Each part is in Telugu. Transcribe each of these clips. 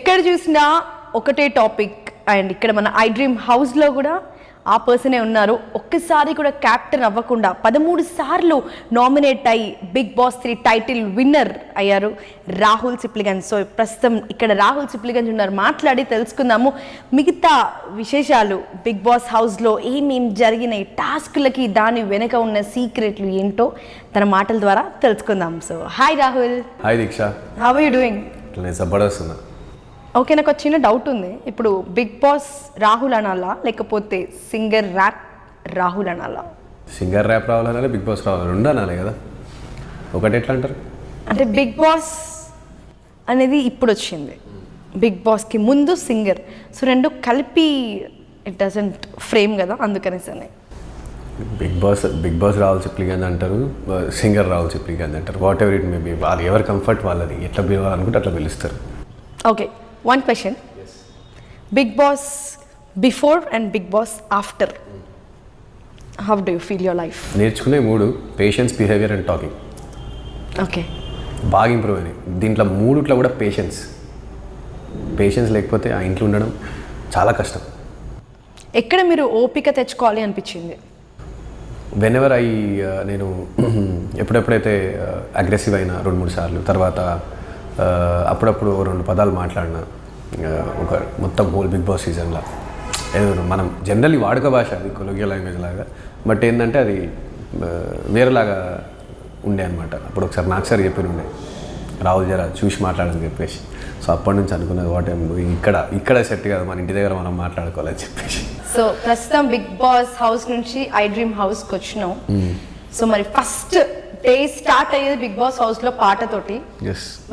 ఎక్కడ చూసినా ఒకటే టాపిక్. అండ్ ఇక్కడ మన ఐ డ్రీమ్ హౌస్లో కూడా ఆ పర్సనే ఉన్నారు. ఒక్కసారి కూడా క్యాప్టెన్ అవ్వకుండా 13 సార్లు నామినేట్ అయ్యి బిగ్ బాస్ 3 టైటిల్ విన్నర్ అయ్యారు రాహుల్ సిప్లిగంజ్. సో ప్రస్తుతం ఇక్కడ రాహుల్ సిప్లిగంజ్ ఉన్నారు, మాట్లాడి తెలుసుకుందాము మిగతా విశేషాలు. బిగ్ బాస్ హౌస్లో ఏమేం జరిగినాయి, టాస్క్లకి దాని వెనక ఉన్న సీక్రెట్లు ఏంటో తన మాటల ద్వారా తెలుసుకుందాం. So hi Rahul. Hi Deeksha, how are you doing? నేను జబర్దస్త్. ఓకే, నాకు ఒక చిన్న డౌట్ ఉంది. ఇప్పుడు బిగ్ బాస్ రాహుల్ అనాలా లేకపోతే సింగర్ ర్యాప్ రాహుల్ అనాలా? సింగర్ ర్యాప్ రాహుల్ అనాలి, బిగ్ బాస్ రాహుల్ రెండు అనాలి కదా, ఒకటి ఎట్లా అంటారు? అంటే బిగ్ బాస్ అనేది ఇప్పుడు వచ్చింది, బిగ్ బాస్కి ముందు సింగర్. సో రెండు కలిపి ఇట్ డజంట్ ఫ్రేమ్ కదా, అందుకనేసి బిగ్ బాస్ రాహుల్ సిప్లిగంజ్ అంటారు, సింగర్ రాహుల్ సిప్లిగంజ్ అంటారు. Whatever it may be, వాళ్ళు ఎవరి కంఫర్ట్ వాళ్ళది, ఎట్లా పిలవాలనుకుంటే అట్లా పిలుస్తారు. Okay, one question. Bigg Boss before and Bigg Boss after, how do you feel your life? నేర్చుకునే మూడు: patience, behaviour and talking. Okay, బాగా ఇంప్రూవ్ అయినాయి. దీంట్లో మూడుట్లో కూడా పేషెన్స్ లేకపోతే ఆ ఇంట్లో ఉండడం చాలా కష్టం. ఎక్కడ మీరు ఓపిక తెచ్చుకోవాలి అనిపించింది? వెనెవర్ నేను ఎప్పుడెప్పుడైతే అగ్రెసివ్ అయినా 2-3 సార్లు, తర్వాత అప్పుడప్పుడు 2 పదాలు మాట్లాడినా, ఒక మొత్తం హోల్ బిగ్ బాస్ సీజన్లో ఏదో మనం జనరల్లీ వాడుక భాష, అది కొలోగియల్ లాంగ్వేజ్ లాగా, బట్ ఏంటంటే అది వేరేలాగా ఉండే అనమాట. అప్పుడు ఒకసారి నాకు సార్ చెప్పి ఉండే, రాహుల్ జరా చూసి మాట్లాడని చెప్పేసి. సో అప్పటి నుంచి అనుకున్నది, వాట్ ఇక్కడ సెట్ కాదు, మన ఇంటి దగ్గర మనం మాట్లాడుకోవాలని చెప్పేసి. సో ప్రస్తుతం బిగ్ బాస్ హౌస్ నుంచి ఐ డ్రీమ్ హౌస్కి వచ్చినాం. సో మరి ఫస్ట్ డే స్టార్ట్ అయ్యేది బిగ్ బాస్ హౌస్లో పాటతోటి.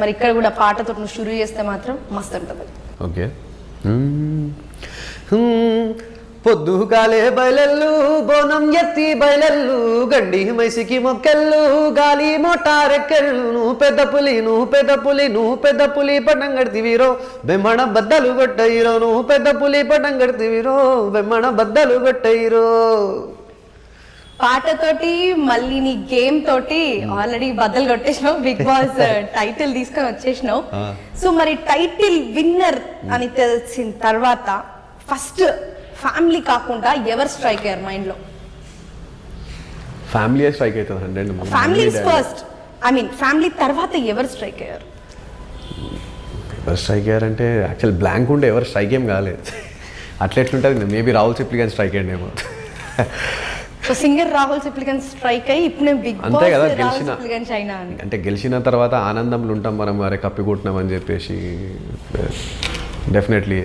మరి ఇక్కడ కూడా పాటతో నువ్వు షురూ చేస్తే మాత్రం మస్తు ఉంటుంది. ఓకే. పొద్దుగాలే బయలెల్లు, బోనం ఎత్తి బయలెల్లు, గండి మైసికి మొక్కెళ్ళు, గాలి మోటారెక్కెళ్ళు, నువ్వు పెద్ద పులి, నువ్వు పెద్ద పులి, నువ్వు పెద్ద పులి పట్టం కడితివిరో, బెమ్మణ బద్దలు కొట్టయిరో, నువ్వు పెద్ద పులి పట్టం కడితివిరో, బెమ్మణ బద్దలు కొట్టయిరో. పాటతోటి మళ్ళీ నీ గేమ్ తోటి ఆల్రెడీ బద్దలు కొట్టేసినావు, బిగ్ బాస్ టైటిల్ తీసుకొని వచ్చేసినావు. సో మరి టైటిల్ విన్నర్ అని తెలిసిన తర్వాత ఫస్ట్ ఫ్యామిలీ కాకుండా ఎవరు స్ట్రైక్ అయ్యారు మైండ్ లో? ఫ్యామిలీ స్ట్రైక్ అవుతుంది. Family first, I mean family తర్వాత ఎవరు స్ట్రైక్ అయ్యారు? ఎవరు స్ట్రైక్ అయ్యారంటే యాక్చువల్ బ్లాంక్ ఉండే, ఎవరు స్ట్రైక్ ఏం కాలేదు. అట్లా ఎట్లుంటుంది, మేబీ రాహుల్ సిప్లిగంజ్ స్ట్రైక్ అయ్యండేమో. So singer Rahul Sipligunj strike అయ్యి ఇప్పుడు నేను బిగ్ అంతే కదా, అంటే గెలిచిన తర్వాత ఆనందంలో ఉంటాం మనం, అరే కప్పి కొట్టినామని చెప్పేసి. డెఫినెట్లీ.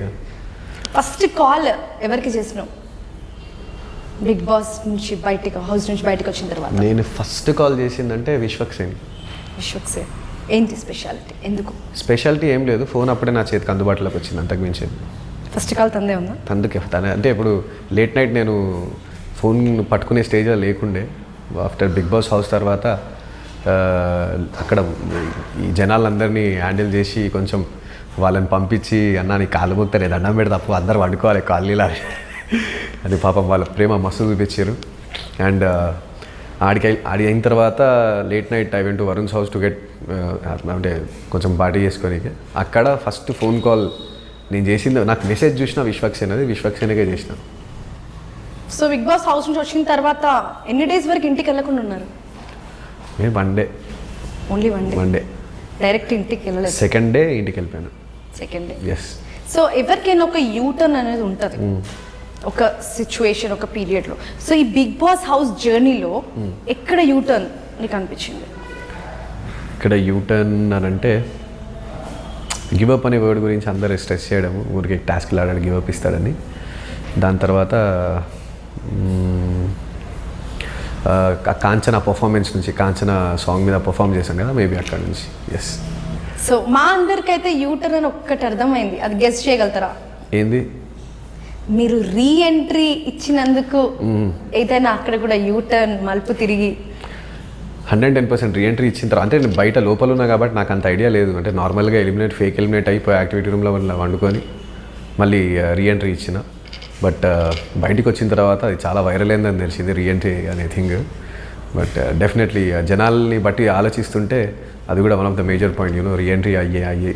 ఫస్ట్ కాల్ ఎవరికి చేసినావు బిగ్ బాస్ నుంచి బయటకు, హౌస్ నుంచి బయటకు వచ్చిన తర్వాత? నేను ఫస్ట్ కాల్ చేసిందంటే విశ్వక్సేన్. విశ్వక్సేన్ ఏంటి స్పెషాలిటీ? ఎందుకు స్పెషాలిటీ ఏం లేదు, ఫోన్ అప్పుడే నా చేతికి అందుబాటులోకి వచ్చింది, అంతకు మించి. ఫస్ట్ కాల్ తందే ఉందా? తందుకే అంటే ఇప్పుడు లేట్ నైట్ నేను ఫోన్ పట్టుకునే స్టేజ్లో లేకుండే. ఆఫ్టర్ బిగ్ బాస్ హౌస్ తర్వాత అక్కడ ఈ జనాలందరినీ హ్యాండిల్ చేసి కొంచెం వాళ్ళని పంపించి, అన్న నీ కాళ్ళు మొక్తారు, దండం పెడితే తప్పు అందరు వండుకోవాలి కాళ్ళీలా అది. పాపం వాళ్ళ ప్రేమ మస్తు చూపించారు. అండ్ ఆడి అయిన తర్వాత late night I went to Varun's house to get, అంటే కొంచెం పార్టీ చేసుకొని. అక్కడ ఫస్ట్ ఫోన్ కాల్ నేను చేసింది, నాకు మెసేజ్ చూసిన విశ్వక్సేన్, అది విశ్వక్సేన్కే చేసిన. సో బిగ్ బాస్ హౌస్ నుంచి వచ్చిన తర్వాత ఎన్ని డేస్ వరకు ఇంటికి వెళ్ళకుండా ఉన్నారు? నేను 1 day, only 1 day. Day direct ఇంటికి వెళ్ళలేదు. సెకండ్ డే ఇంటికి వెళ్ళిపోయాను. Second day. ఎస్. సో ఎవరికైనా ఒక యూటర్న్ అనేది ఉంటుంది ఒక సిచ్యువేషన్, ఒక పీరియడ్లో. సో ఈ బిగ్ బాస్ హౌస్ జర్నీలో ఎక్కడ యూటర్న్ నీకు అనిపించింది? ఇక్కడ యూటర్న్ అని అంటే గివప్ అనే వర్డ్ గురించి అందరూ స్ట్రెస్ చేయడము, ఊరికి టాస్క్లు ఆడాడు గివప్ ఇస్తాడని. దాని తర్వాత కాంచన పర్ఫార్మెన్స్ నుంచి, కాంచన సాంగ్ మీద పర్ఫామ్ చేశాను కదా, మేబీ అక్కడ నుంచి. ఎస్. సో మా అందరికైతే యూటర్న్ అని ఒక్కటి అర్థమైంది, అది గెస్ చేయగలుగుతారా? ఏంది? మీరు రీ ఎంట్రీ ఇచ్చినందుకు ఏదైనా అక్కడ కూడా యూటర్న్ మలుపు తిరిగి 110% రీ ఎంట్రీ ఇచ్చిన తర్వాత, అంటే నేను బయట లోపల ఉన్నా కాబట్టి నాకు అంత ఐడియా లేదు. అంటే నార్మల్గా ఫేక్ ఎలిమినేట్ అయిపోయి యాక్టివిటీ రూమ్లో వండుకొని మళ్ళీ రీ ఎంట్రీ ఇచ్చిన. బట్ బయటికి వచ్చిన తర్వాత అది చాలా వైరల్ అయిందని తెలిసింది రీ ఎంట్రీ అనే థింగ్. బట్ డెఫినెట్లీ జనాల్ని బట్టి ఆలోచిస్తుంటే అది కూడా one of the major point reentry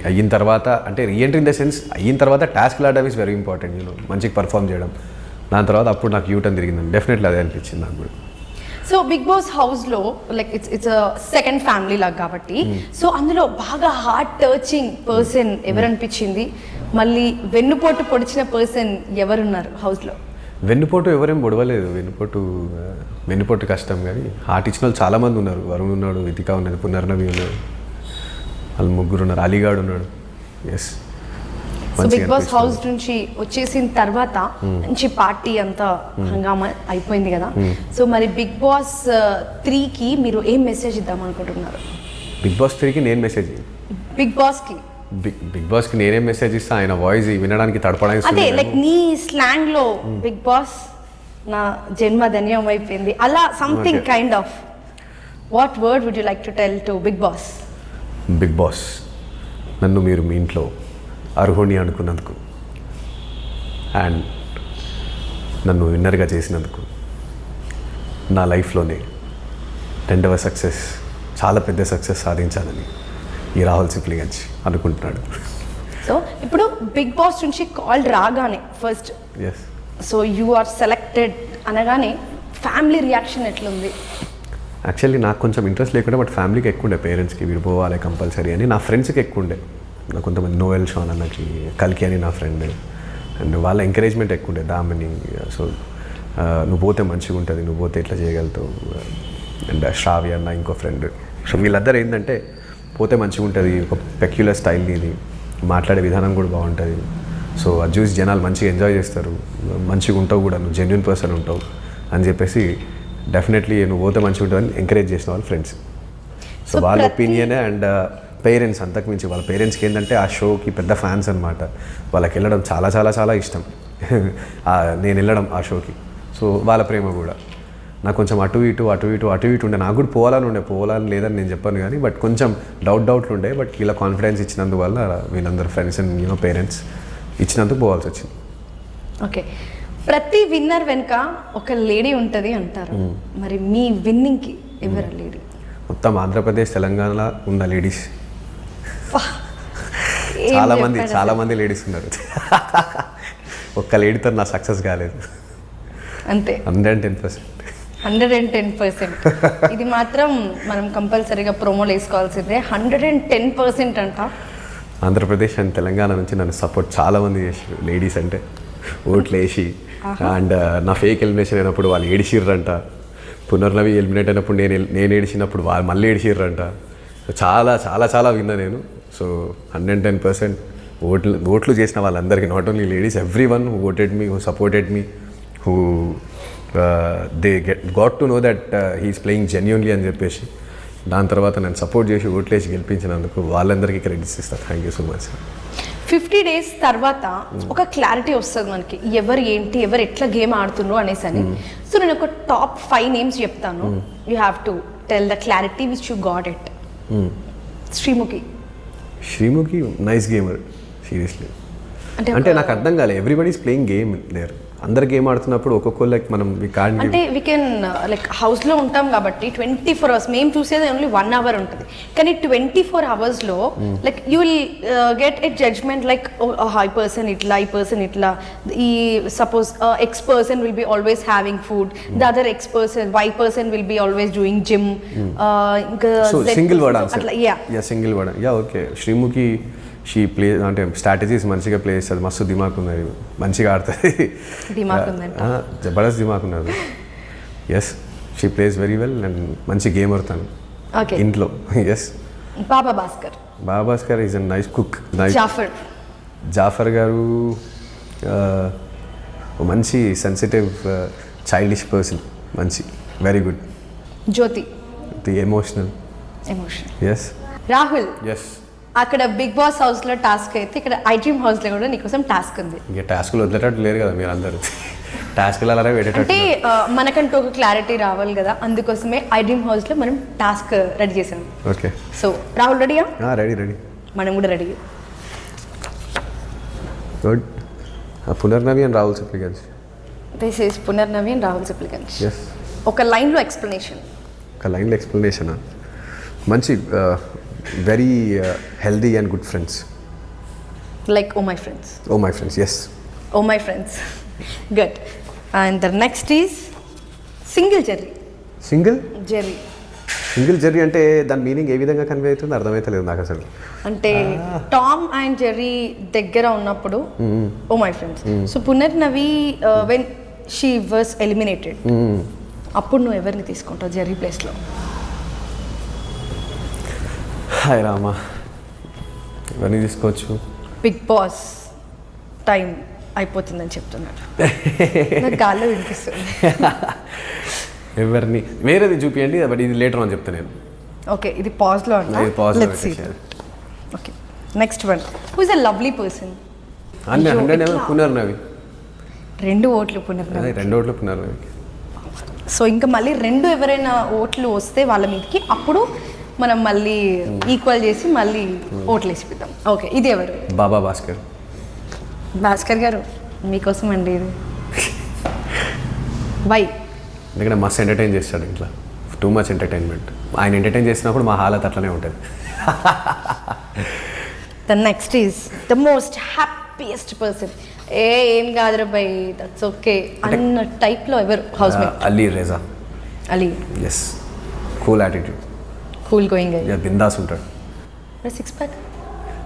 అయిన తర్వాత, అంటే రీఎంట్రీ ఇన్ ద సెన్స్ అయిన తర్వాత టాస్క్ ఆడడం ఈస్ వెరీ ఇంపార్టెంట్. మంచిగా పర్ఫామ్ చేయడం, దాని తర్వాత అప్పుడు నాకు యూటర్న్ తిరిగిందండి. డెఫినెట్లీ అదే అనిపించింది నాకు కూడా. సో బిగ్ బాస్ హౌస్లో లైక్ ఇట్స్ సెకండ్ ఫ్యామిలీ లాగా కాబట్టి, సో అందులో బాగా హార్ట్ టచింగ్ పర్సన్ ఎవరు అనిపించింది? మళ్ళీ వెన్నుపోటు పొడిచిన పర్సన్ ఎవరున్నారు హౌస్లో? వెన్నుపోటు ఎవరేం పొడవలేదు. వెన్నుపోటు కష్టం, కానీ హార్ట్ ఇచ్చిన వాళ్ళు చాలామంది ఉన్నారు. వరుణ్ ఉన్నాడు, వితిక ఉన్నది, పునర్నవి ఉన్నాడు, వాళ్ళు ముగ్గురు ఉన్నారు, అలీగాడ్ ఉన్నాడు. Yes. So Bigg Boss house నుంచి వచ్చేసిన తర్వాత మంచి పార్టీ అంతా హంగామా అయిపోయింది కదా. సో మరి బిగ్ బాస్ 3కి మీరు ఏం మెసేజ్ ఇద్దాం అనుకుంటున్నారు? బిగ్ బాస్ 3కి నేను మెసేజ్, బిగ్ బాస్కి బిగ్ బాస్కి నేనేం మెసేజ్ ఇస్తా, ఆయన వాయిస్ వినడానికి తడపడానికి. అదే లైక్ నీ స్లాంగ్ లో బిగ్ బాస్ నా జన్మ ధన్యం అయిపోయింది అలా something kind of. What word would you like to tell to Bigg Boss? Bigg Boss, నన్ను మీరు మీ ఇంట్లో అర్హుణ్ణి అనుకున్నందుకు అండ్ నన్ను విన్నర్గా చేసినందుకు, నా లైఫ్లోనే 10వ సక్సెస్, చాలా పెద్ద సక్సెస్ సాధించాలని ఈ రాహుల్ సిప్లిగంజ్ అనుకుంటున్నాడు. సో ఇప్పుడు బిగ్ బాస్ నుంచి కాల్ రాగానే first, yes, so you are selected అనగానే ఫ్యామిలీ రియాక్షన్ ఎట్లుంది? యాక్చువల్లీ నాకు కొంచెం ఇంట్రెస్ట్ లేకుండా, బట్ ఫ్యామిలీకి ఎక్కువ ఉండే, పేరెంట్స్కి వీడు పోవాలి కంపల్సరీ అని. నా ఫ్రెండ్స్కి ఎక్కువ ఉండే, నాకు కొంతమంది నోవెల్ షాన్ అన్నకి, కల్కి అని నా ఫ్రెండ్, అండ్ వాళ్ళ ఎంకరేజ్మెంట్ ఎక్కువ ఉండే, దామని. సో నువ్వు పోతే మంచిగా ఉంటుంది, నువ్వు పోతే ఎట్లా చేయగలుగుతావు, అండ్ శ్రావ్య అన్న ఇంకో ఫ్రెండ్. సో వీళ్ళందరూ ఏంటంటే పోతే మంచిగా ఉంటుంది, ఒక పెక్యులర్ స్టైల్ ఇది, మాట్లాడే విధానం కూడా బాగుంటుంది. సో అది చూసి జనాలు మంచిగా ఎంజాయ్ చేస్తారు, మంచిగా ఉంటావు కూడా, నువ్వు జెన్యున్ పర్సన్ ఉంటావు అని చెప్పేసి డెఫినెట్లీ నువ్వు పోతే మంచిగా ఉంటుందని ఎంకరేజ్ చేసిన వాళ్ళు ఫ్రెండ్స్. సో వాళ్ళ ఒపీనియనే. అండ్ పేరెంట్స్, అంతకుమించి వాళ్ళ పేరెంట్స్కి ఏంటంటే ఆ షోకి పెద్ద ఫ్యాన్స్ అనమాట. వాళ్ళకి వెళ్ళడం చాలా చాలా చాలా ఇష్టం. నేను వెళ్ళడం ఆ షోకి, సో వాళ్ళ ప్రేమ కూడా నాకు కొంచెం అటు ఇటు ఉండే. నాకు కూడా పోవాలని లేదని నేను చెప్పాను కానీ, బట్ కొంచెం డౌట్లు ఉండే. బట్ ఇలా కాన్ఫిడెన్స్ ఇచ్చినందువల్ల వీళ్ళందరూ ఫ్రెండ్స్ అండ్ పేరెంట్స్ ఇచ్చినందుకు పోవాల్సి వచ్చింది. ఓకే, ప్రతి విన్నర్ వెనుక ఒక లేడీ ఉంటుంది అంటారు, మరి మీ విన్నింగ్కి ఎవరు లేడీ? మొత్తం ఆంధ్రప్రదేశ్, తెలంగాణలో ఉన్న లేడీస్ చాలా మంది లేడీస్ ఉన్నారు. ఒక్క లేడీతో నా సక్సెస్ కాలేదు. అంతే, 110%. 110%. ఇది మాత్రం మనం కంపల్సరీగా ప్రోమోలు వేసుకోవాల్సిందే. 110% అంట. ఆంధ్రప్రదేశ్ అండ్ తెలంగాణ నుంచి నన్ను సపోర్ట్ చాలామంది చేసారు లేడీస్, అంటే ఓట్లు వేసి. అండ్ నా ఫేక్ ఎలిమినేషన్ అయినప్పుడు వాళ్ళు ఏడిసిర్రంట, పునర్నవి ఎలిమినేట్ అయినప్పుడు నేను ఏడిచినప్పుడు వాళ్ళు మళ్ళీ ఏడిసిర్రంట. చాలా చాలా చాలా విన్నా నేను. సో 110% ఓట్లు చేసిన వాళ్ళందరికీ, not only ladies, every one who voted me, who supported me, who they got to know that he is playing genuinely అని చెప్పేసి, దాని తర్వాత నేను సపోర్ట్ చేసి ఓట్లేసి గెలిపించినందుకు వాళ్ళందరికీ క్రెడిట్స్ ఇస్తాను. Thank you so much. 50 days తర్వాత ఒక క్లారిటీ వస్తుంది మనకి, ఎవరు ఏంటి, ఎవరు ఎట్లా గేమ్ ఆడుతున్నారు అనేసి అని. సో నేను ఒక టాప్ 5 names చెప్తాను, you have to tell the clarity which you got it. Sreemukhi nice gamer, seriously. అంటే నాకు అర్థం కాలేదు, everybody is playing game there. అందరు గేమ్ ఆడుతున్నప్పుడు ఒక్కొక్కళ్ళకి మనం అంటే వీ కెన్ లైక్ హౌస్లో ఉంటాం కాబట్టి 24 hours మేము చూసేది ఓన్లీ 1 hour ఉంటుంది, కానీ 24 hoursలో like you will get a judgement like హై పర్సన్ ఇట్లా, ఈ పర్సన్ ఇట్లా, ఈ suppose X person will be always having food, the other X person Y person will be always doing gym. ఇంకా single word answer, single word. Yeah okay, Sreemukhi she play అంటే స్ట్రాటజీస్ మంచిగా ప్లే చేస్తుంది, మస్తు దిమాక్ ఉన్నది, మంచిగా ఆడుతుంది, జబర్దస్త్ దిమాక్ ఉన్నది. Yes, she plays very well and మంచి గేమ్ ఆడుతాను ఇంట్లో. Yes. Baba Bhaskar is a nice cook. Jaffar garu మంచి సెన్సిటివ్ చైల్డిష్ పర్సన్, మంచి very good. Jyothi emotional. Yes. Rahul. Yes. అక్కడ బిగ్ బాస్ హౌస్లో టాస్క్ అయితే ఇక్కడ ఐ డ్రీమ్ హౌస్లో కూడా నీకోసం టాస్క్ ఉంది. ఇంకా టాస్క్లు వదిలేటట్టు లేరు కదా మీరు అందరూ, టాస్క్లు అలాగే పెట్టేటట్టు. అంటే మనకంటూ ఒక క్లారిటీ రావాలి కదా, అందుకోసమే ఐ డ్రీమ్ హౌస్లో మనం టాస్క్ రెడీ చేసాం. ఓకే. సో రాహుల్ రెడీయా? రెడీ. మనం కూడా ready. Good. Punarnavi and Rahul Sipligunj. This is Punarnavi and Rahul Sipligunj. Yes. ఒక లైన్లో ఎక్స్ప్లెనేషన్. ఒక లైన్లో ఎక్స్ప్లెనేషన్ మంచి very healthy and good friends. Like oh my friends. Oh my friends, yes. Oh my friends, good. And the next is single Jerry. Single Jerry. Single Jerry అంటే దాని మీనింగ్ ఏ విధంగా కన్వే అవుతుంది అర్థమవుతలేదు నాకు అసలు. అంటే టామ్ అండ్ జెర్రీ దగ్గర ఉన్నప్పుడు oh my friends. So Punarnavi when she was eliminated, అప్పుడు నువ్వు ఎవరిని తీసుకుంటావు జెర్రీ ప్లేస్లో? హాయ్ రామా, ఎవరిని తీసుకోవచ్చు? బిగ్ బాస్ టైం అయిపోతుందని చెప్తున్నాడు. నాకు గాల్లో వినిపిస్తుంది. ఎవరిని వేరేది చూపియండి, బట్ ఇది లేటర్ అని చెప్తాను నేను. ఓకే, ఇది పాజ్లో ఇది pause లో పెట్టేసారు. Okay, next one. Who is a lovely person? అన్నీ 100 ఏమో పునర్నవి. 2 ఓట్లు పునర్నవి. అదే 2 ఓట్లు పునర్నవి. సో ఇంకా మళ్ళీ 2 ఎవరైనా ఓట్లు వస్తే వాళ్ళ మీదకి, అప్పుడు మనం మళ్ళీ ఈక్వల్ చేసి మళ్ళీ ఓట్లు వేసిపిద్దాం. ఓకే, ఇది ఎవరు? బాబా భాస్కర్. భాస్కర్ గారు మీకోసం అండి ఇది. వై? ఎందుకంటే మస్తు ఎంటర్టైన్ చేస్తాడు ఇంట్లో, టూ మచ్ ఎంటర్టైన్మెంట్. ఆయన ఎంటర్టైన్ చేసినప్పుడు మా హాలత్ అట్లనే ఉంటుంది. The next is the most happiest person. ఏం కాదురా బై, దట్స్ ఓకే అన్న టైప్లో ఎవరు? Housemate. Ali Reza. Ali. Yes, cool attitude, cool going. బిందాస్ ఉంటాడు.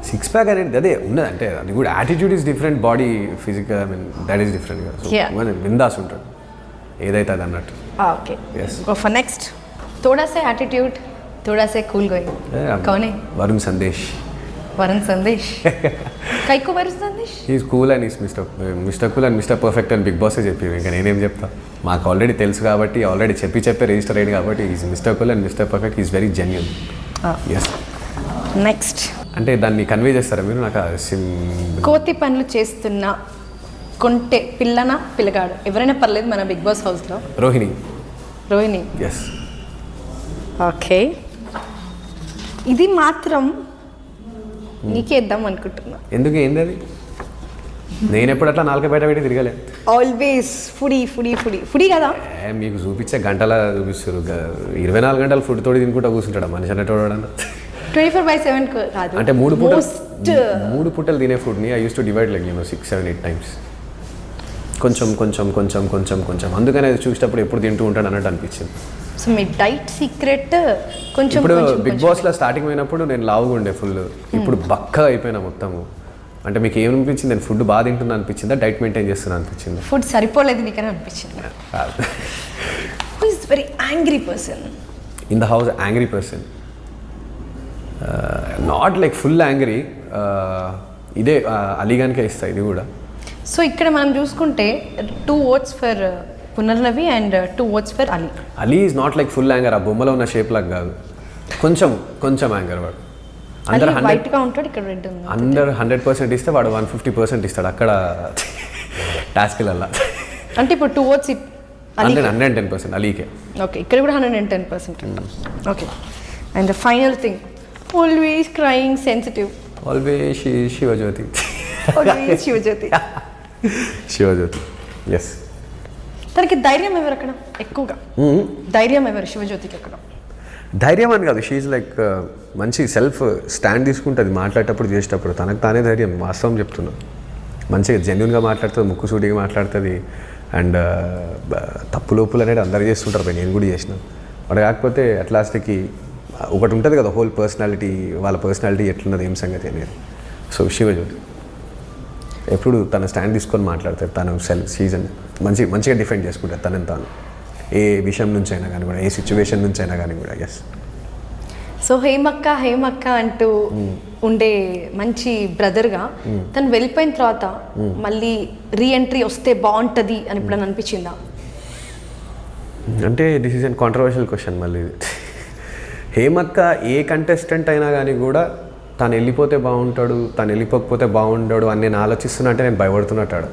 6 ప్యాక్ అనేది అదే ఉన్నది, అంటే అది కూడా attitude is different, body physical, I mean that is different కదా. సో బిందాస్ ఉంటాడు, ఏదైతే అది అన్నట్టు. Okay, go for next. थोड़ा सा एटीट्यूड, थोड़ा सा कूल गोइंग. कौन है? वरुण संदेश. वरुण संदेश. कई को वरुण संदेश? He is cool and he's Mr. Cool and Mr. Perfect and Big Boss చెప్పి ఇంకా నేనేం చెప్తా, మాకు ఆల్రెడీ తెలుసు కాబట్టి, ఆల్రెడీ చెప్పి రిజిస్టర్ అయ్యింది కాబట్టి is mister cool and mister perfect, is very genuine. Yes. Next అంటే దాన్ని కన్వే చేస్తారా మీరు? నాకు కోతి పనులు చేస్తున్న కొంటే పిల్లన పిల్లగాడు ఎవరైనా పర్లేదు మన బిగ్ బాస్ హౌస్లో. రోహిణి. రోహిణి. ఎస్. ఓకే, ఇది మాత్రం నీకేద్దాం అనుకుంటున్నా. ఎందుకు? ఏంది అది? నేను ఎప్పుడు అట్లా నాలుక బయట పెట్టి తిరగలే. Always foodie foodie foodie foodie కదా. మీకు చూపించే గంటలా చూపిస్తారు, 24 గంటలు ఫుడ్ తోడి తినుకుంటా కూర్చుంటాడు మనిషి అనేటోడన్నా. 24/7 కాదు, అంటే 3 పూటలు తినే ఫుడ్ని I use to divide like 6, 7, 8 times. కొంచెం కొంచెం కొంచెం కొంచెం కొంచెం, అందుకని అది చూసేటప్పుడు ఎప్పుడు తింటూ ఉంటాడు అన్నట్టు అనిపించింది. సో మీ డైట్ సీక్రెట్ కొంచెం. ఇప్పుడు బిగ్ బాస్లో స్టార్టింగ్ అయినప్పుడు నేను లావుగా ఉండే ఫుల్, ఇప్పుడు బక్కగా అయిపోయినా మొత్తము. అంటే మీకు ఏమనిపించింది? నేను ఫుడ్ బాగా తింటున్నా అనిపించిందా, డైట్ మెయింటైన్ చేస్తున్నా అనిపించింది? ఫుడ్ సరిపోలేదు నీకని అనిపించింది. Who is very angry person in the house? Angry person, not like full angry. ఇదే అలీగానికే ఇస్తా ఇది కూడా. సో ఇక్కడ మనం చూసుకుంటే 2 votes for Punarnavi and 2 votes for Ali. Ali is not like full anger, ఆ బొమ్మలో ఉన్న షేప్ లాగా కాదు, కొంచెం కొంచెం యాంగర్. వాడు అందరు వైట్గా ఉంటాడు, ఇక్కడ రెడ్ ఉంది. అందరు 100% ఇస్తే వాడు 150% ఇస్తాడు అక్కడ టాస్క్లల్లా. అంటే ఇప్పుడు 2 votes 110% అలీకే. ఓకే, ఇక్కడ కూడా 110%. Okay, and the final thing, always crying, sensitive. Always Shivajyothi. Always Shivajyothi. Shivajyothi, yes. తనకి ధైర్యం ఎవరు అక్కడ ఎక్కువగా? ధైర్యం ఎవరు శివజ్యోతికి అక్కడ? ధైర్యం అని కాదు, షీఈ్ లైక్ మంచి సెల్ఫ్ స్టాండ్ తీసుకుంటుంది మాట్లాడేటప్పుడు, చేసేటప్పుడు తనకు తానే ధైర్యం. వాస్తవం చెప్తున్నా, మంచిగా జెన్యున్గా మాట్లాడుతుంది, ముక్కుసూటిగా మాట్లాడుతుంది. అండ్ తప్పు లోపులు అనేది అందరు చేస్తుంటారు, నేను కూడా చేసిన వాడు. కాకపోతే అట్ లాస్ట్కి ఒకటి ఉంటుంది కదా, హోల్ పర్సనాలిటీ, వాళ్ళ పర్సనాలిటీ ఎట్లున్నది, ఏం సంగతి అనేది. సో శివజ్యోతి ఎప్పుడు తన స్టాండ్ తీసుకొని మాట్లాడతారు, తను సీజన్ మంచిగా డిఫెండ్ చేసుకుంటారు తనని తాను, ఏ విషయం నుంచి అయినా కానీ కూడా, ఏ సిచ్యువేషన్ నుంచి అయినా కానీ కూడా. ఎస్. సో హేమక్క అంటూ ఉండే మంచి బ్రదర్గా తను వెళ్ళిపోయిన తర్వాత మళ్ళీ రీఎంట్రీ వస్తే బాగుంటుంది అని ఇప్పుడు అనిపించిందా? అంటే this is an controversial question. మళ్ళీ హేమక్క ఏ కంటెస్టెంట్ అయినా కానీ కూడా తను వెళ్ళిపోతే బాగుంటాడు, తను వెళ్ళిపోకపోతే బాగుంటాడు అని నేను ఆలోచిస్తున్నా అంటే నేను భయపడుతున్నట్టాడు.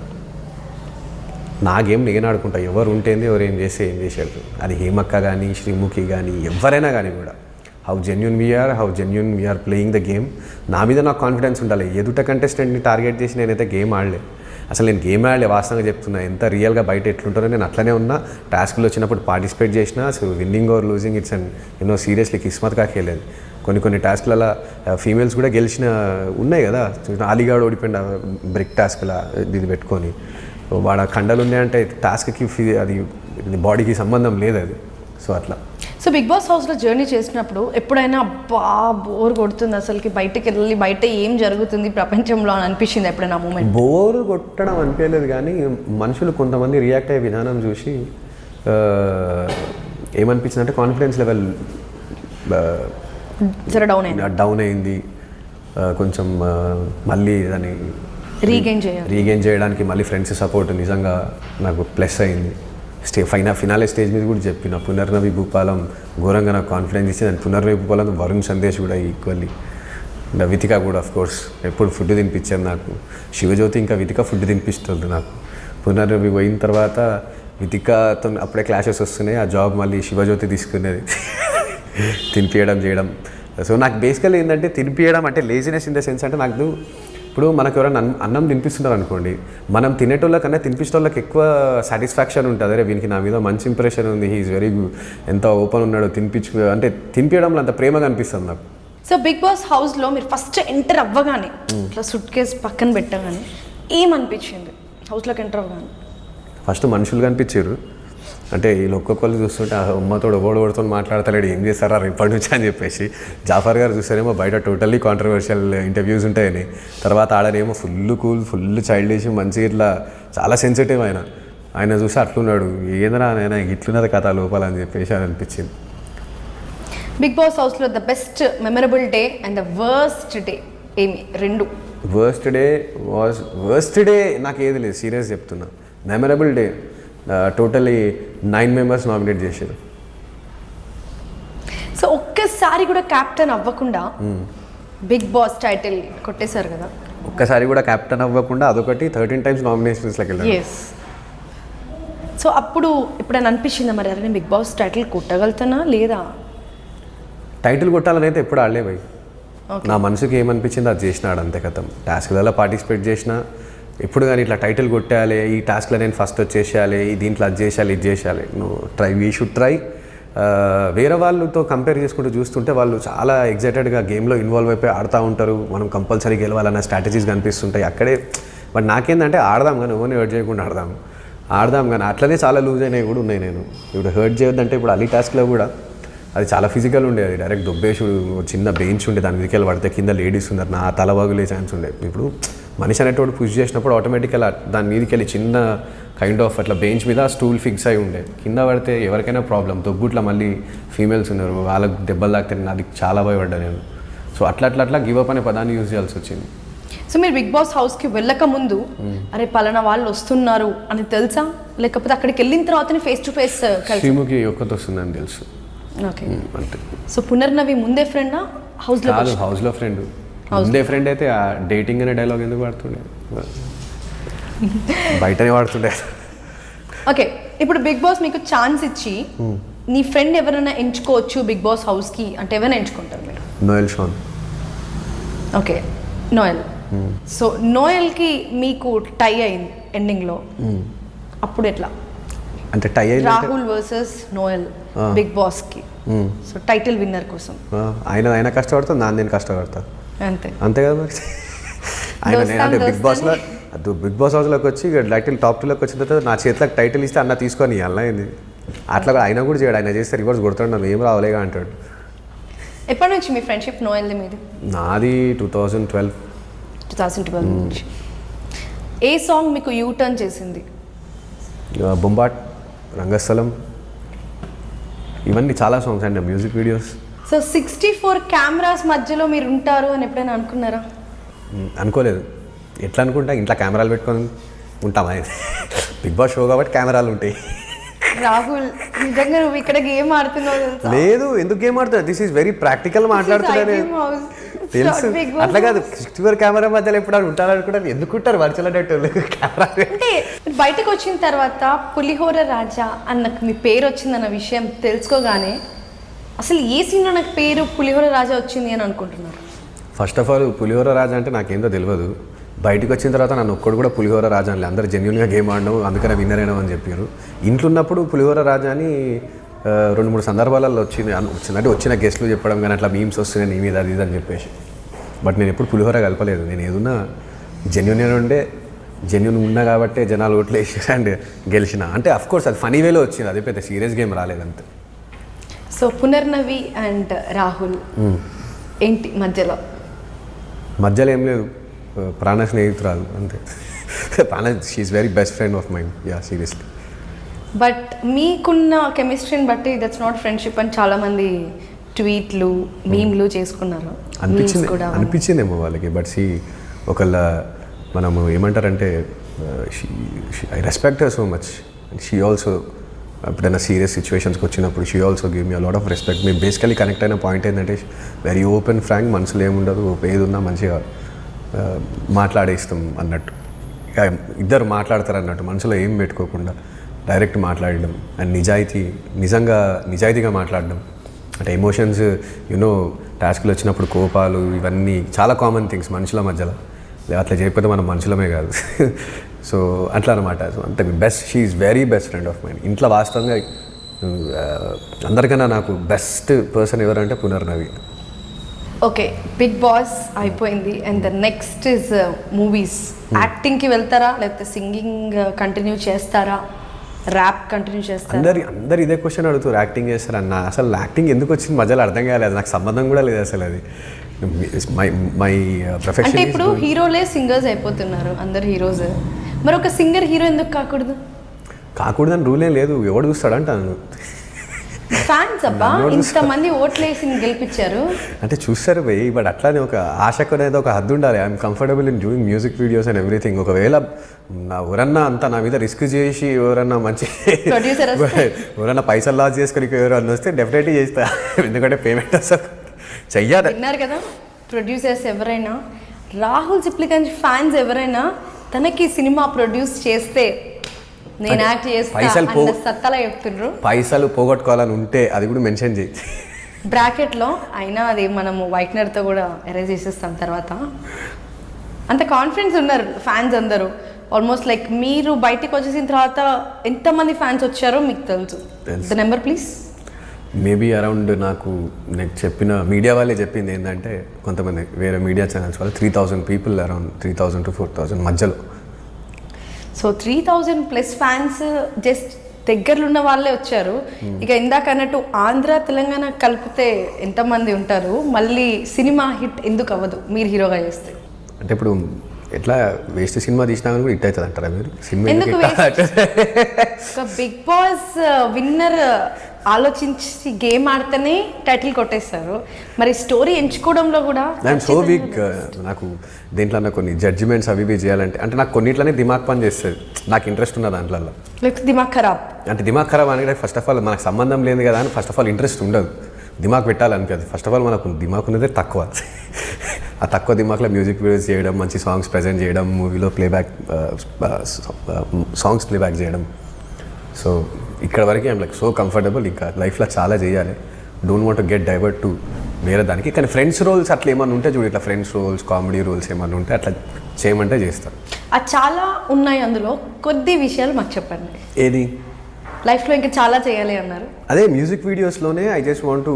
నా గేమ్ నేను ఆడుకుంటా, ఎవరు ఉంటేంది, ఎవరు ఏం చేస్తే ఏం చేసేది. అది హేమక్క కానీ, శ్రీముఖి కానీ, ఎవరైనా కానీ కూడా, how genuine we are playing the game. నా మీద నాకు కాన్ఫిడెన్స్ ఉండాలి. ఎదుట కంటెస్టెంట్ని టార్గెట్ చేసి నేనైతే గేమ్ ఆడలే. అసలు నేను గేమ్ ఆడలే, వాస్తవంగా చెప్తున్నా. ఎంత రియల్గా బయట ఎట్లుంటారో నేను అట్లనే ఉన్నా. టాస్క్లో వచ్చినప్పుడు పార్టిసిపేట్ చేసిన. అసలు winning or losing it's and seriously కిస్మత్ కాకేలేదు. కొన్ని టాస్క్లలో ఫీమేల్స్ కూడా గెలిచిన ఉన్నాయి కదా. అలీగాడు ఓడిపోయింది బ్రిక్ టాస్క్లా ఇది పెట్టుకొని. వాడు కండలు ఉన్నాయంటే టాస్క్కి అది బాడీకి సంబంధం లేదు అది. సో అట్లా. సో బిగ్ బాస్ హౌస్లో జర్నీ చేసినప్పుడు ఎప్పుడైనా అబ్బా బోర్ కొడుతుంది అసలుకి, బయటకు వెళ్ళి బయట ఏం జరుగుతుంది ప్రపంచంలో అని అనిపించింది ఎప్పుడైనా మూమెంట్? బోర్ కొట్టడం అనిపించలేదు, కానీ మనుషులు కొంతమంది రియాక్ట్ అయ్యే విధానం చూసి ఏమనిపించింది అంటే కాన్ఫిడెన్స్ లెవెల్ డౌన్ అయింది కొంచెం. మళ్ళీ దాన్ని రీగెయిన్ చేయడానికి మళ్ళీ ఫ్రెండ్స్ సపోర్ట్ నిజంగా నాకు ప్లస్ అయింది. ఫినాలే స్టేజ్ మీద కూడా చెప్పిన పునర్నవి భూపాలం ఘోరంగా నాకు కాన్ఫిడెన్స్ ఇచ్చింది. అండ్ పునర్నవి భూపాలం వరుణ్ సందేశ్ కూడా ఈక్వల్లీ, వితిక కూడా ఆఫ్ కోర్స్ ఎప్పుడు ఫుడ్ తినిపించారు నాకు. శివజ్యోతి ఇంకా వితిక ఫుడ్ తినిపిస్తుంది నాకు. పునర్నవి పోయిన తర్వాత వితికతో అప్పుడే క్లాషెస్ వస్తున్నాయి. ఆ జాబ్ మళ్ళీ శివజ్యోతి తీసుకునేది తినిపించడం చేయడం. సో నాకు బేసికల్ ఏంటంటే తినిపించడం అంటే లేజినెస్ ఇన్ ద సెన్స్ అంటే నాకు ఇప్పుడు మనకు ఎవరైనా అన్నం తినిపిస్తున్నారు అనుకోండి, మనం తినేటోళ్ళ కన్నా తినిపించేటోళ్ళకి ఎక్కువ సాటిస్ఫాక్షన్ ఉంటుంది. అరే వీనికి నా మీద మంచి ఇంప్రెషన్ ఉంది, హీఈస్ వెరీ గుడ్, ఎంత ఓపెన్ ఉన్నాడో, అంటే తినిపించడంలో అంత ప్రేమగా అనిపిస్తుంది నాకు. సో బిగ్ బాస్ హౌస్లో మీరు ఫస్ట్ ఎంటర్ అవ్వగానే ఇట్లా సుట్ కేస్ పక్కన పెట్టగానే ఏమనిపించింది? హౌస్లోకి ఎంటర్ అవ్వగానే ఫస్ట్ మనుషులు కనిపించారు. అంటే వీళ్ళు ఒక్కొక్కరు చూస్తుంటే అమ్మతోడు ఓడతో మాట్లాడతలేడు, ఏం చేస్తారా రేపటి నుంచి అని చెప్పేసి. జాఫర్ గారు చూసారేమో బయట టోటల్లీ కాంట్రవర్షియల్ ఇంటర్వ్యూస్ ఉంటాయని, తర్వాత ఆడనేమో ఫుల్ కూల్, ఫుల్ చైల్డిష్, మంచిగా ఇట్లా చాలా సెన్సిటివ్. ఆయన చూసి అట్లున్నాడు, ఏంద్రా ఆయన ఇట్లున్నది కథ లోపల అని చెప్పేసి అని అనిపించింది. బిగ్ బాస్ హౌస్లో the best memorable day and the worst day ఏమి? రెండు. వర్స్ట్ డే నాకు ఏది లేదు, సీరియస్ చెప్తున్నా. Memorable day totally 9 members nominate చేశారు. సో ఒక్కసారి కూడా క్యాప్టెన్ అవ్వకుండా బిగ్ బాస్ టైటిల్ కొట్టేశారు కదా. ఒక్కసారి కూడా క్యాప్టెన్ అవ్వకుండా అదొకటి 13 టైమ్స్ నామినేషన్స్లోకి వెళ్ళారు. ఎస్. సో అప్పుడు ఎప్పుడైనా అనిపించిందా మరి అరే నేను బిగ్ బాస్ టైటిల్ కొట్టగలుగుతానా లేదా? టైటిల్ కొట్టాలని అయితే ఎప్పుడు ఆడలే భయ్. నా మనసుకి ఏమనిపించింది అది చేసినాడు అంతే. కథం టాస్క్లలో పార్టిసిపేట్ చేసిన ఎప్పుడు కానీ ఇట్లా టైటిల్ కొట్టేయాలి, ఈ టాస్క్లో నేను ఫస్ట్ వచ్చేసేయాలి, దీంట్లో అది చేసేయాలి, ఇది చేసేయాలి. We should try. వేరే వాళ్ళతో కంపేర్ చేసుకుంటూ చూస్తుంటే వాళ్ళు చాలా ఎగ్జైటెడ్గా గేమ్లో ఇన్వాల్వ్ అయిపోయి ఆడుతూ ఉంటారు. మనం కంపల్సరీ గెలవాలన్న స్ట్రాటజీస్ కనిపిస్తుంటాయి అక్కడే. బట్ నాకేందంటే ఆడదాం కానీ ఓన్లీ హర్ట్ చేయకుండా ఆడదాం కానీ అట్లనే చాలా లూజ్ అయినవి కూడా ఉన్నాయి. నేను ఇప్పుడు హర్ట్ చేయొద్దంటే ఇప్పుడు అలీ టాస్క్లో కూడా అది చాలా ఫిజికల్ ఉండేది. డైరెక్ట్ దొబ్బేసుడు, చిన్న బెంచ్ ఉండే, దాని మీదకి వెళ్ళి పడితే కింద లేడీస్ ఉన్నారు, నా తల వగులే ఛాన్స్ ఉండే. ఇప్పుడు మనిషి అనేటోడు పుష్ చేసినప్పుడు ఆటోమేటిక్గా దాని మీదకి వెళ్ళి చిన్న కైండ్ ఆఫ్ అట్లా బెంచ్ మీద స్టూల్ ఫిక్స్ అయి ఉండే, కింద పడితే ఎవరికైనా ప్రాబ్లం. దొబ్బుట్లా మళ్ళీ ఫీమేల్స్ ఉన్నారు, వాళ్ళకి దెబ్బలు తాకితే అది చాలా భయపడ్డా నేను. సో అట్లా గివప్ అనే పదాన్ని యూజ్ చేయాల్సి వచ్చింది. సో మీరు బిగ్ బాస్ హౌస్కి వెళ్ళక ముందు అరే పలానా వాళ్ళు వస్తున్నారు అని తెలుసా, లేకపోతే అక్కడికి వెళ్ళిన తర్వాతనే ఫేస్ టు ఫేస్ శ్రీముఖి ఒక్కటి వస్తుందని తెలుసు. ఓకే. సో పునర్నవి ముందే ఫ్రెండా హౌస్లో? హౌస్లో ఫ్రెండ్. ముందే ఫ్రెండ్ అయితే ఆ డేటింగ్ అనే డైలాగ్ ఎందుకు వాడుతుండే, బయటనే వాడుతుండే. ఓకే, ఇప్పుడు బిగ్ బాస్ మీకు ఛాన్స్ ఇచ్చి నీ ఫ్రెండ్ ఎవరైనా ఎంచుకోవచ్చు బిగ్ బాస్ హౌస్కి అంటే ఎవరైనా ఎంచుకుంటారు మీరు? నోయల్ షాన్. ఓకే, నోయల్. సో నోయల్కి మీకు టై అయింది ఎండింగ్లో, అప్పుడు ఎట్లా? అంటే టై అయింది రాహుల్ వర్సెస్ నోయల్ బిగ్ బాస్కి. సో టైటిల్ విన్నర్ కోసం ఆయన కష్టపడతా, నేను కష్టపడతా అంతే కదా మరి. ఆయన నేనంటే బిగ్ బాస్ హౌస్లోకి వచ్చి టైటిల్ టాప్ 2లోకి వచ్చిన తర్వాత నా చేతిలోకి టైటిల్ ఇస్తే అన్న తీసుకొని అలా అయింది. అట్లా కూడా ఆయన కూడా చేయడు, ఆయన చేస్తే రివర్స్ కొడతాడు, నన్ను ఏం రావలేగా అంటాడు. ఎప్పటి నుంచి మీ ఫ్రెండ్షిప్ నోయల్ది మీది? నాది 2012 నుంచి. ఏ సాంగ్ మీకు యూ టర్న్ చేసింది? బొంబాట్, రంగస్థలం, ఇవన్నీ చాలా సాంగ్స్ అండి, మ్యూజిక్ వీడియోస్. సో 64 కెమెరాస్ మధ్యలో మీరు ఉంటారు అని ఎప్పుడైనా అనుకున్నారా? అనుకోలేదు. ఎట్లా అనుకుంటా, ఇంట్లో కెమెరాలు పెట్టుకొని ఉంటామా? బిగ్ బాస్ షో కాబట్టి కెమెరాలు ఉంటాయి. రాహుల్ నిజంగా నువ్వు ఇక్కడ గేమ్ ఆడుతున్నావు తెలుసా? లేదు, ఎందుకు గేమ్ ఆడుతున్నా, దిస్ ఈస్ వెరీ ప్రాక్టికల్ మాట్లాడుతున్నాను తెలుసు. అట్లా కాదు, 64 కెమెరా మధ్యలో ఎప్పుడు ఉంటారనుకుంటారు, ఎందుకుంటారు వర్చువల్ కెమెరా. అంటే బయటకు వచ్చిన తర్వాత పులిహోర రాజా అన్న మీ పేరు వచ్చిందన్న విషయం తెలుసుకోగానే అసలు ఏ సీన్లో నాకు పేరు పులిహోర రాజా వచ్చింది అని అనుకుంటున్నారు? ఫస్ట్ ఆఫ్ ఆల్ పులిహోర రాజా అంటే నాకేందో తెలియదు. బయటకు వచ్చిన తర్వాత నన్ను ఒక్కడు కూడా పులిహోర రాజా అని అందరూ జెన్యున్గా గేమ్ ఆడడం అందుకనే విన్నర్ అయినాం అని చెప్పారు. ఇంట్లో ఉన్నప్పుడు పులిహోర రాజా అని 2-3 సందర్భాలలో అంటే వచ్చిన గెస్ట్లు చెప్పడం కానీ అట్లా మీమ్స్ వస్తున్నాయి నీ మీద అది ఇది అని చెప్పేసి. బట్ నేను ఎప్పుడు పులిహోర కలపలేదు. నేను ఏదన్నా జెన్యున్ ఉన్నా కాబట్టే జనాలు ఓట్లు వేసారు అండ్ గెలిచిన. అంటే అఫ్కోర్స్ అది ఫనీ వేలో వచ్చింది, అదే పెద్ద సీరియస్ గేమ్ రాలేదంతే. సో పునర్నవి అండ్ రాహుల్ ఏంటి మధ్యలో ఏం లేదు, ప్రాణ స్నేహితురాలు అంతే. She is very best friend of mine, yeah seriously. But మీకున్న కెమిస్ట్రీని బట్టి దట్స్ నాట్ ఫ్రెండ్షిప్ అని చాలామంది ట్వీట్లు మీమ్లు చేసుకున్నారు. అనిపించిందేమో వాళ్ళకి. బట్ ఒకళ్ళ మనము ఏమంటారంటే I respect her so much. She also ఎప్పుడైనా సీరియస్ సిచ్యువేషన్స్కి వచ్చినప్పుడు she also give me a lot of respect. మేము బేసికలీ కనెక్ట్ అయిన పాయింట్ ఏంటంటే వెరీ ఓపెన్ ఫ్రాంక్, మనసులో ఏముండదు, ఏది ఉన్నా మంచిగా మాట్లాడేస్తాం అన్నట్టు. ఇద్దరు మాట్లాడతారు అన్నట్టు, మనసులో ఏం పెట్టుకోకుండా డైరెక్ట్ మాట్లాడడం అండ్ నిజాయితీగా మాట్లాడడం. అంటే ఎమోషన్స్ టాస్క్లు వచ్చినప్పుడు కోపాలు ఇవన్నీ చాలా కామన్ థింగ్స్ మనుషుల మధ్యలో. అట్లా చేయకపోతే మనం మనుషులమే కాదు. సో అట్లా అనమాట. సో అంతే she is very best friend of mine. ఇంట్లో వాస్తవంగా అందరికన్నా నాకు బెస్ట్ పర్సన్ ఎవరంటే పునర్నవి. ఓకే, బిగ్ బాస్ అయిపోయింది and the next is movies. యాక్టింగ్కి వెళ్తారా లేకపోతే సింగింగ్ కంటిన్యూ చేస్తారా, ర్యాప్ కంటిన్యూ చేస్తారా? అందరు ఇదే క్వశ్చన్ అడుగుతారు, యాక్టింగ్ చేస్తారన్న. అసలు యాక్టింగ్ ఎందుకు వచ్చింది మధ్యలో అర్థం కాలేదు, నాకు సంబంధం కూడా లేదు అసలు. అది మై ప్రొఫెషన్. అంటే ఇప్పుడు హీరోలే సింగర్స్ అయిపోతున్నారు, అందరు హీరోస్. మరి ఒక సింగర్ హీరో ఎందుకు కాకూడదని రూల్ ఏం లేదు, ఎవడు చూస్తాడంటాను. ఫ్యాన్స్ అబ్బా, ఇంతమంది ఓట్లేసి గెలిపించారు అంటే చూస్తారు పోయి. బట్ అట్లానే ఒక ఆశకు అనేది ఒక హద్దు ఉండాలి. I'm comfortable in doing music videos and everything. ఒకవేళ ఎవరన్నా అంతా నా మీద రిస్క్ చేసి ఎవరన్నా మంచి ఎవరన్నా పైసలు లాస్ చేసుకొని ఎవరన్నా వస్తే డెఫినెట్లీ చేస్తా. ఎందుకంటే పేమెంట్ అసలు చెయ్యాలి. విన్నారు కదా, ప్రొడ్యూసర్స్ ఎవరైనా రాహుల్ సిప్లిగంజ్ ఫ్యాన్స్ ఎవరైనా తనకి సినిమా ప్రొడ్యూస్ చేస్తే నేను యాక్ట్ చేస్తాను సత్తలా చెప్తుండ్రు. పైసలు పోగొట్టుకోవాలని ఉంటే అది కూడా మెన్షన్ చేయి బ్రాకెట్లో. అయినా అది మనము వైట్నర్తో కూడా ఎరేజ్ చేసేస్తాం తర్వాత. అంత కాన్ఫిడెన్స్ ఉన్నారు ఫ్యాన్స్ అందరూ. ఆల్మోస్ట్ లైక్ మీరు బయటకు వచ్చేసిన తర్వాత ఎంతమంది ఫ్యాన్స్ వచ్చారో మీకు తెలుసు. The number please. Maybe around నాకు చెప్పిన మీడియా వాళ్ళే చెప్పింది ఏంటంటే, కొంతమంది వేరే మీడియా ఛానల్స్ వాళ్ళు 3000 పీపుల్, అరౌండ్ 3000 to 4000 మధ్యలో. సో 3000+ ఫ్యాన్స్ జస్ట్ దగ్గరలో ఉన్న వాళ్ళే వచ్చారు. ఇక ఇందాక అన్నట్టు ఆంధ్ర తెలంగాణ కలిపితే ఎంతమంది ఉంటారు? మళ్ళీ సినిమా హిట్ ఎందుకు అవ్వదు మీరు హీరోగా చేస్తే? అంటే ఇప్పుడు ఎట్లా వేస్ట్ సినిమా తీసినా కూడా హిట్ అవుతుంది అంటారా మీరు? సినిమా ఎందుకు బిగ్ బాస్ విన్నర్ ఆలోచించి గేమ్ ఆడితేనే టైటిల్ కొట్టేస్తారు. మరి స్టోరీ ఎంచుకోవడంలో కూడా ఐఎమ్ సో వీక్. నాకు దేంట్లో కొన్ని జడ్జిమెంట్స్ అవి చేయాలంటే అంటే నాకు కొన్నిట్లనే దిమాగ్ పని చేస్తుంది. నాకు ఇంట్రెస్ట్ ఉన్న దాంట్లో దిమాగ్ ఖరాబ్. అంటే దిమాగ్ ఖరాబ్ అనేది ఫస్ట్ ఆఫ్ ఆల్ మనకు సంబంధం లేదు కదా అని ఫస్ట్ ఆఫ్ ఆల్ ఇంట్రెస్ట్ ఉండదు. దిమాగ్ పెట్టాలనిపించదు. ఫస్ట్ ఆఫ్ ఆల్ మనకు దిమాగ్ ఉన్నదే తక్కువ. ఆ తక్కువ దిమాగ్లో మ్యూజిక్ వీడియోస్ చేయడం, మంచి సాంగ్స్ ప్రజెంట్ చేయడం, మూవీలో ప్లేబ్యాక్ సాంగ్స్ ప్లేబ్యాక్ చేయడం. సో ఇక్కడ వరకు ఐమ్ లైక్ సో కంఫర్టబుల్. ఇంకా లైఫ్లో చాలా చేయాలి. Don't want to get divert to వేరే దానికి. కానీ ఫ్రెండ్స్ రోల్స్ అట్లా ఏమన్నా ఉంటే చూడు, ఇట్లా ఫ్రెండ్స్ రోల్స్, కామెడీ రోల్స్ ఏమన్నా ఉంటే అట్లా చేయమంటే చేస్తారు. అది చాలా ఉన్నాయి. అందులో కొద్ది విషయాలు మాకు చెప్పండి. ఏది లైఫ్లో ఇంకా చాలా చేయాలి అన్నారు. అదే మ్యూజిక్ వీడియోస్లోనే ఐ జస్ట్ వాంట్ టు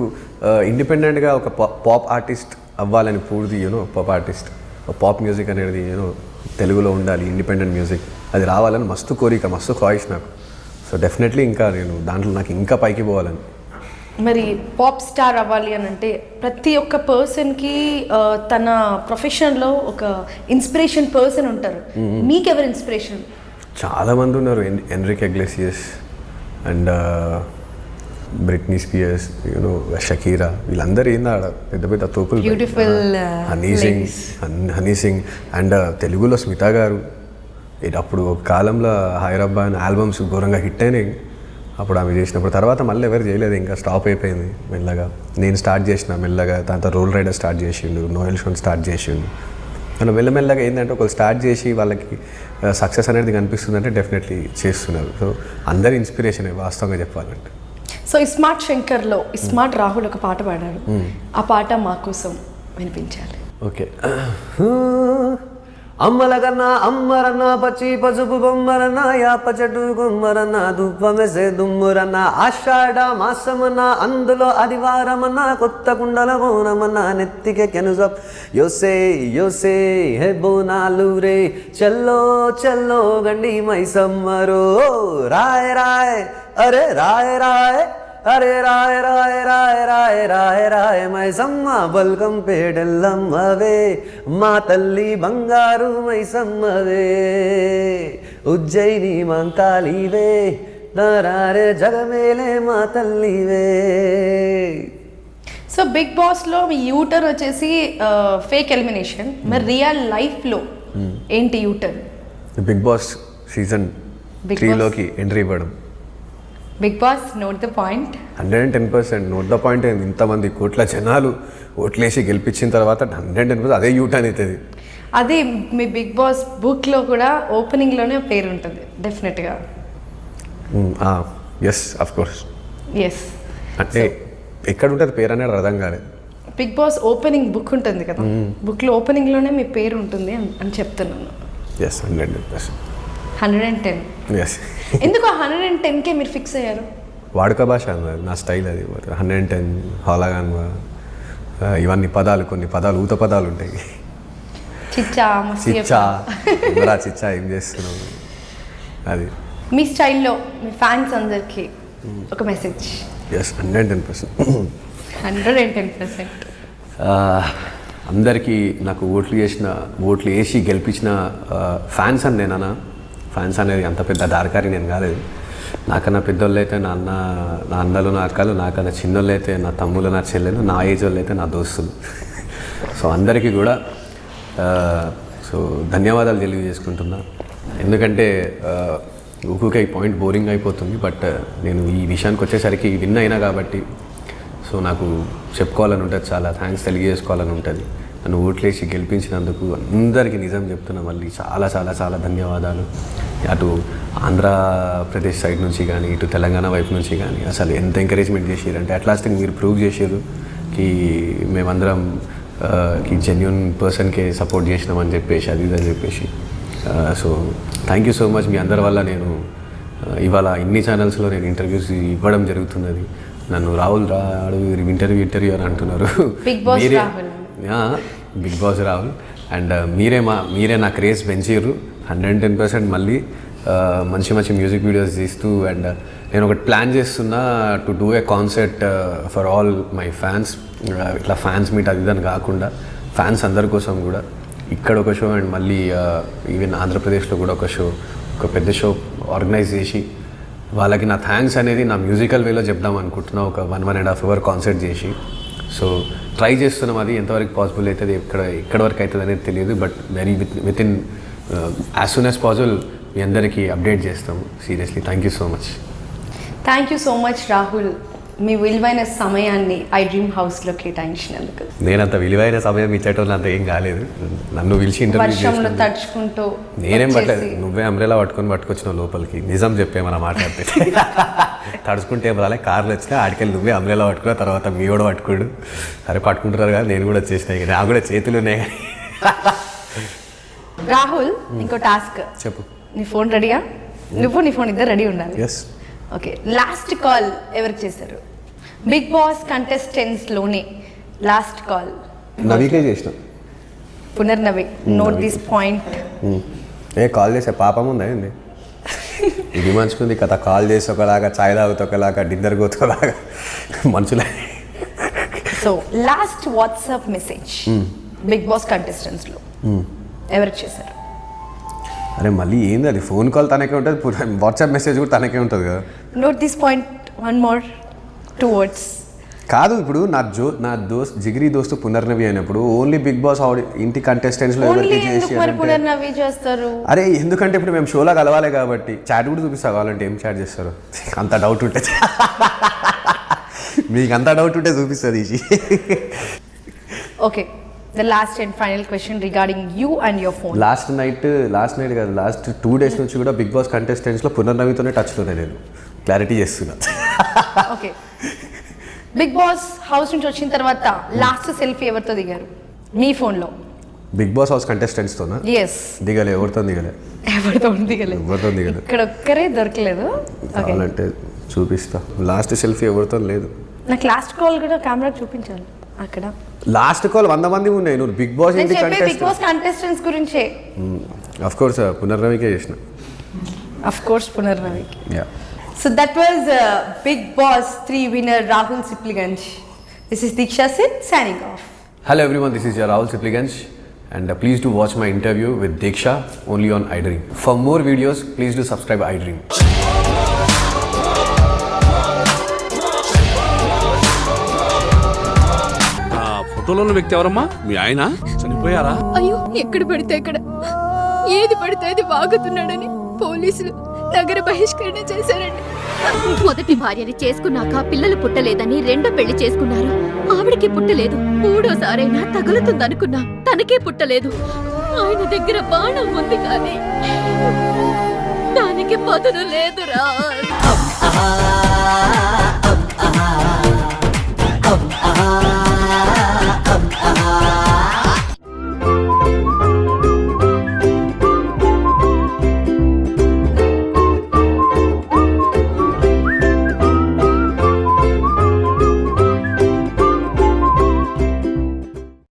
ఇండిపెండెంట్గా ఒక పాప్ ఆర్టిస్ట్ అవ్వాలని పూర్తి పాప్ ఆర్టిస్ట్, పాప్ మ్యూజిక్ అనేది తెలుగులో ఉండాలి, ఇండిపెండెంట్ మ్యూజిక్ అది రావాలని మస్తు కోరిక, మస్తు ఖాయిష్ నాకు. సో డెఫినెట్లీ ఇంకా నేను దాంట్లో నాకు ఇంకా పైకి పోవాలని. మరి పాప్ స్టార్ అవ్వాలి అని అంటే ప్రతి ఒక్క పర్సన్కి తన ప్రొఫెషన్లో ఒక ఇన్స్పిరేషన్ పర్సన్ ఉంటారు. మీకెవరు ఇన్స్పిరేషన్? చాలామంది ఉన్నారు. Enrique Iglesias and Britney Spears, Shakira, వీళ్ళందరూ ఏందా పెద్ద పెద్ద తోపులు. హనీ సింగ్ అండ్ తెలుగులో స్మిత గారు. అప్పుడు ఒక కాలంలో హైదరాబాద్ అనే ఆల్బమ్స్ ఘోరంగా హిట్ అయినాయి అప్పుడు ఆమె చేసినప్పుడు. తర్వాత మళ్ళీ ఎవరు చేయలేదు, ఇంకా స్టాప్ అయిపోయింది మెల్లగా. నేను స్టార్ట్ చేసిన మెల్లగా, దాంతో రోల్ రైడర్ స్టార్ట్ చేసిండు, నోయల్ షోన్ స్టార్ట్ చేసిండు. మనం మెల్లమెల్లగా ఏంటంటే ఒకరు స్టార్ట్ చేసి వాళ్ళకి సక్సెస్ అనేది కనిపిస్తుందంటే డెఫినెట్లీ చేస్తున్నారు. సో అందరి ఇన్స్పిరేషన్ వాస్తవంగా చెప్పాలంటే. సో ఇస్మార్ట్ శంకర్లో ఇస్మార్ట్ రాహుల్ ఒక పాట పాడాడు. ఆ పాట మా కోసం వినిపించాలి. ఓకే. అమ్మల కన్నా అమ్మరన్న పచ్చి పసుపు బొమ్మరన్న యాప చెట్టు గుమ్మరన్న దుప్పమెసే దుమ్మురన్న ఆషాఢ మాసమన్న అందులో ఆదివారమన్న కొత్త కుండల బోనమన్న నెత్తికే కెనుజప్ యోసే యోసే హే బోనాలు రే చల్లో చల్లో గండి మైసమ్మరో రాయ్ రాయ్ అరే రాయ్ రాయ్ అరే రాయ రాయ రాయ రాయ రాయ రాయ మైసమ్మ బల్గం పేడెల్లమ్మవే మా తల్లి బంగారు మైసమ్మవే ఉజ్జయిని మంకాలివే నరారే జగమేలే మా తల్లివే. సో బిగ్ బాస్లో మీ యూటర్న్ వచ్చేసి ఫేక్ ఎలిమినేషన్, మరి రియల్ లైఫ్లో ఏంటి యూటర్న్? బిగ్ బాస్ సీజన్ 3లోకి ఎంట్రీ ఇవ్వడం. Bigg Boss note the point. 110% note the point. ఇంతమంది కోట్ల జనాలు ఓట్లేసి గెలిపించిన తర్వాత 110% అదే యూటర్న్ అవుతుంది. అదే మీ బిగ్ బాస్ బుక్లో కూడా ఓపెనింగ్లోనే పేరు ఉంటుంది డెఫినెట్గా. Yes of course. ఎస్ అంటే ఎక్కడ ఉంటుంది పేరు అనేది అర్థం కాలేదు. బిగ్ బాస్ ఓపెనింగ్ బుక్ ఉంటుంది కదా, బుక్లో ఓపెనింగ్లోనే మీ పేరు ఉంటుంది అని చెప్తున్నాను. ఎస్ 110%. 110. ఎస్. ఎందుకు 110కే మీరు ఫిక్స్ అయ్యారు? వాడుక భాష అన్నది నా స్టైల్ అది. 110 హాలాగాన్ ఇవన్నీ పదాలు, కొన్ని పదాలు ఊత పదాలు ఉంటాయి. చిచ్చా చిచ్చా చిచ్చా ఏం చేస్తున్నావు అది. మీ స్టైల్లో మీ ఫ్యాన్స్ అందరికి ఒక మెసేజ్. ఎస్ 110%. 110%. అందరికీ నాకు ఓట్లు వేసి గెలిపించిన ఫ్యాన్స్ అని నేనన్నా. ఫ్యాన్స్ అనేది అంత పెద్ద దారకారి నేను కాలేదు. నాకన్నా పెద్దోళ్ళు అయితే నా అన్నలు నా అక్కలు, నాకన్నా చిన్నోళ్ళు అయితే నా తమ్ముళ్ళు నా చెల్లెలు, నా ఏజ్ వాళ్ళు అయితే నా దోస్తులు. సో అందరికీ కూడా ధన్యవాదాలు తెలియజేసుకుంటున్నా. ఎందుకంటే ఊరికే ఈ పాయింట్ బోరింగ్ అయిపోతుంది, బట్ నేను ఈ విషయానికి వచ్చేసరికి విన్ అయినా కాబట్టి సో నాకు చెప్పుకోవాలని ఉంటుంది, చాలా థ్యాంక్స్ తెలియజేసుకోవాలని ఉంటుంది. నన్ను ఓట్లేసి గెలిపించినందుకు అందరికీ నిజం చెప్తున్నా మళ్ళీ చాలా చాలా చాలా ధన్యవాదాలు. అటు ఆంధ్రప్రదేశ్ సైడ్ నుంచి కానీ ఇటు తెలంగాణ వైపు నుంచి కానీ అసలు ఎంత ఎంకరేజ్మెంట్ చేసారంటే అట్ లాస్ట్ మీరు ప్రూవ్ చేసారు కి మేమందరం కి జెన్యున్ పర్సన్కే సపోర్ట్ చేసినామని చెప్పేసి అది ఇదని చెప్పేసి. So thank you so much. మీ అందరి వల్ల నేను ఇవాళ ఇన్ని ఛానల్స్లో నేను ఇంటర్వ్యూస్ ఇవ్వడం జరుగుతున్నది. నన్ను రాహుల్ రాడు ఇంటర్వ్యూ అని అంటున్నారు. బిగ్ బాస్ రాహుల్ అండ్ మీరే నా క్రేజ్ పెంచారు 110%. మళ్ళీ మంచి మంచి మ్యూజిక్ వీడియోస్ తీస్తూ అండ్ నేను ఒకటి ప్లాన్ చేస్తున్నా to do a concert for all my fans. ఇట్లా ఫ్యాన్స్ మీట్ అది ఇదని కాకుండా ఫ్యాన్స్ అందరి కోసం కూడా ఇక్కడ ఒక షో అండ్ మళ్ళీ ఈవెన్ ఆంధ్రప్రదేశ్లో కూడా ఒక పెద్ద షో ఆర్గనైజ్ చేసి వాళ్ళకి నా థ్యాంక్స్ అనేది నా మ్యూజికల్ వేలో చెప్దాం అనుకుంటున్నా. ఒక 1.5 hour కాన్సర్ట్ చేసి సో ట్రై చేస్తున్నాం. అది ఎంతవరకు పాసిబుల్ అవుతుంది, ఎక్కడ వరకు అవుతుంది అనేది తెలియదు, but within as soon as possible మీ అందరికీ అప్డేట్ చేస్తాము. Seriously thank you so much. Thank you so much Rahul, మీ విలువైన సమయాన్ని ఐ డ్రీమ్ హౌస్లో కేటాయించినందుకు. నేనంత విలువైన సమయం ఇచ్చేటోళ్ళు అంత ఏం కాలేదు. నన్ను పిలిచి వర్షంలో తడుచుకుంటూ నేనేం పట్టలేదు. నువ్వే అంబ్రెలా పట్టుకొచ్చినావు లోపలికి. నిజం చెప్పేమన్నా మాట్లాడితే తడుచుకుంటే ఏం రాలే, కార్లు వచ్చినా ఆడికెళ్ళి నువ్వే అంబ్రెలా పట్టుకున్న తర్వాత మీ కూడా పట్టుకోడు. సరే పట్టుకుంటున్నారు కదా, నేను కూడా వచ్చేసినాయి, నాకు కూడా చేతులు ఉన్నాయి. రాహుల్ ఇంకో టాస్క్ చెప్పు. నీ ఫోన్ రెడీయా? నీ ఫోన్ ఇద్దరు రెడీ ఉండాలి. ఎస్. ఓకే, లాస్ట్ కాల్ ఎవరికి చేశారు? బిగ్ బాస్ కంటెస్టెంట్స్లోనే లాస్ట్ కాల్ నవీకే చేసిన. Punarnavi. Note this point. Call చేసే పాపం ఉందా ఏంది? ఇది మంచుకుంది కథ. కాల్ చేసి ఒకలాగా, చాయ్ తాగుతూ ఒకలాగా, డిన్నర్ కోతోలాగా మనుషులే. So last WhatsApp message Bigg Boss కంటెస్టెంట్స్లో ఎవరికి చేశారు? అరే మళ్ళీ ఏంది అది? ఫోన్ కాల్ తనకే ఉంటుంది, వాట్సాప్ మెసేజ్ కూడా తనకే ఉంటుంది కదా. Note this point. 1 more 2 words. కాదు, ఇప్పుడు నా జిగిరి దోస్తు పునర్నవి అయినప్పుడు ఓన్లీ బిగ్ బాస్ ఇంటి కంటెస్టెంట్స్లో ఎవరికి చేస్తారు? అరే ఎందుకంటే ఇప్పుడు మేము షోలో కలవాలి కాబట్టి చాట్ కూడా చూపిస్తా కావాలంటే. ఏం చాట్ చేస్తారు? అంత డౌట్ ఉంటే మీకు అంత డౌట్ ఉంటే చూపిస్తుంది. Okay, the last and final question regarding you and your phone. Last night కాదు, లాస్ట్ 2 days నుంచి కూడా బిగ్ బాస్ కంటెస్టెంట్స్లో పునర్నవితోనే టచ్లోనే నేను. క్లారిటీ చేస్తున్నా. ఓకే, బిగ్ బాస్ హౌస్ నుంచి వచ్చిన తర్వాత లాస్ట్ సెల్ఫీ ఎవరితో దిగారు మీ ఫోన్లో? బిగ్ బాస్ హౌస్ కంటెస్టెంట్స్తోనా? ఎస్. దిగలే, ఎవరితో దిగలే, ఎవరితో దిగలేదు, ఎవరితో దిగలే. ఇక్కడ ఒక్కరే దొరకలేదు. కావాలంటే చూపిస్తా. లాస్ట్ సెల్ఫీ ఎవరితో లేదు. నాకు లాస్ట్ కాల్ కూడా కెమెరా చూపించాలి అక్కడ. లాస్ట్ కాల్ 100 మంది ఉన్నాయి. నువ్వు బిగ్ బాస్ నేను ఏంటి చెప్పే బిగ్ బాస్ కంటెస్టెంట్స్ గురించే. అఫ్ కోర్స్ పునర్నవికే చేసిన. అఫ్ కోర్స్ పునర్నవికి. Yeah. So that was Big Boss 3 winner Rahul Sipliganj. This is Diksha Sin signing off. Hello everyone, this is your Rahul Sipliganj and please do watch my interview with Diksha only on iDream. For more videos, please do subscribe iDream. ఫోటోలో ఉన్న వ్యక్తి ఎవరమ్మా? మీ ఆయన చనిపోయారా? అయ్యో, ఎక్కడ పడితే అక్కడ ఏది పడితే అది వాగుతున్నాడని పోలీసులు నగర బహిష్కరణ చేశారండి. మొదటి భార్యని చేసుకున్నాక పిల్లలు పుట్టలేదని రెండో పెళ్లి చేసుకున్నారు. ఆవిడకి పుట్టలేదు. మూడోసారైనా తగులుతుందనుకున్నా, తనకే పుట్టలేదు. ఆయన దగ్గర బాణం ఉంది కానీ దానికి పదును లేదురా.